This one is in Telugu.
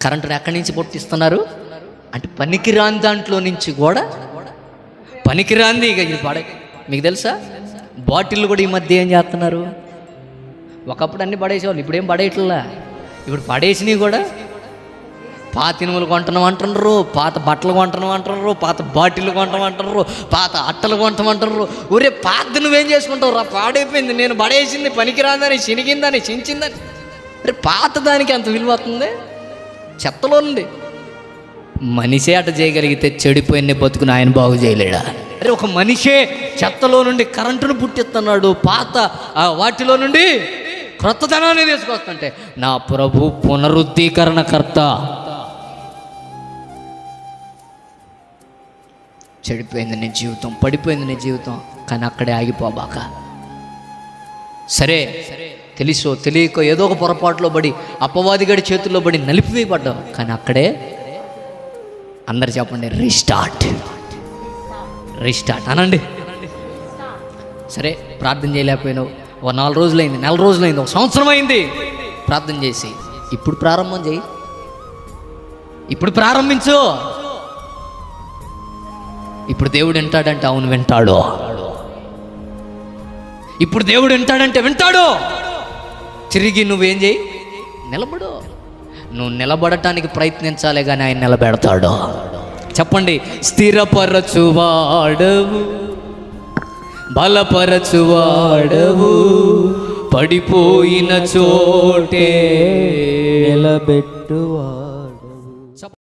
కరెంటుని ఎక్కడి నుంచి పుట్టిస్తున్నారు అంటే పనికిరాని దాంట్లో నుంచి కూడా. పనికిరాంది ఇక ఇది పడే. మీకు తెలుసా బాటిల్ కూడా ఈ మధ్య ఏం చేస్తున్నారు? ఒకప్పుడు అన్నీ పడేసేవాళ్ళు, ఇప్పుడు ఏం పడేయట్లా. ఇప్పుడు పడేసినవి కూడా పాత ఇనుములు కొంటున్నాం అంటున్నారు, పాత బట్టలు కొంటున్నాం అంటున్నారు, పాత బాటిల్ కొంటామంటున్నారు, పాత అట్టలు కొంటామంటున్నారు. ఊరే పాత నువ్వేం చేసుకుంటావు రా? పాడైపోయింది, నేను పడేసింది పనికిరాందని, చినిగిందని, చించిందని. అరే పాత దానికి అంత విలువ అవుతుంది చెత్తలో నుండి. మనిషే అట చేయగలిగితే చెడిపోయిన బతుకుని ఆయన బాగు చేయలేడా? అరే ఒక మనిషే చెత్తలో నుండి కరెంటును పుట్టిస్తున్నాడు, పాత వాటిలో నుండి క్రొత్తదనాన్ని తీసుకొస్తుంటే నా ప్రభు పునరుద్ధీకరణకర్త. చెడిపోయింది నీ జీవితం, పడిపోయింది నీ జీవితం, కానీ అక్కడే ఆగిపోబాక. సరే తెలుసో తెలియకో ఏదో ఒక పొరపాటులో పడి అపవాదిగడి చేతుల్లో పడి నలిపివేయబడ్డావు, కానీ అక్కడే అందరు చెప్పండి రీస్టార్ట్. రీస్టార్ట్ అనండి. సరే ప్రార్థన చేయలేకపోయినావు, ఒక 4 రోజులైంది, 4 రోజులైంది, ఒక సంవత్సరం అయింది ప్రార్థన చేసి. ఇప్పుడు ప్రారంభం చేయి, ఇప్పుడు ప్రారంభించు. ఇప్పుడు దేవుడు వింటాడంటే అవును వింటాడు. ఇప్పుడు దేవుడు వింటాడంటే వింటాడు. తిరిగి నువ్వేం చేయి, నిలబడు. నువ్వు నిలబడటానికి ప్రయత్నించాలే కానీ ఆయన నిలబెడతాడు. చెప్పండి, స్థిరపరచువాడవు, బలపరచువాడవు, పడిపోయిన చోటే నిలబెట్టువా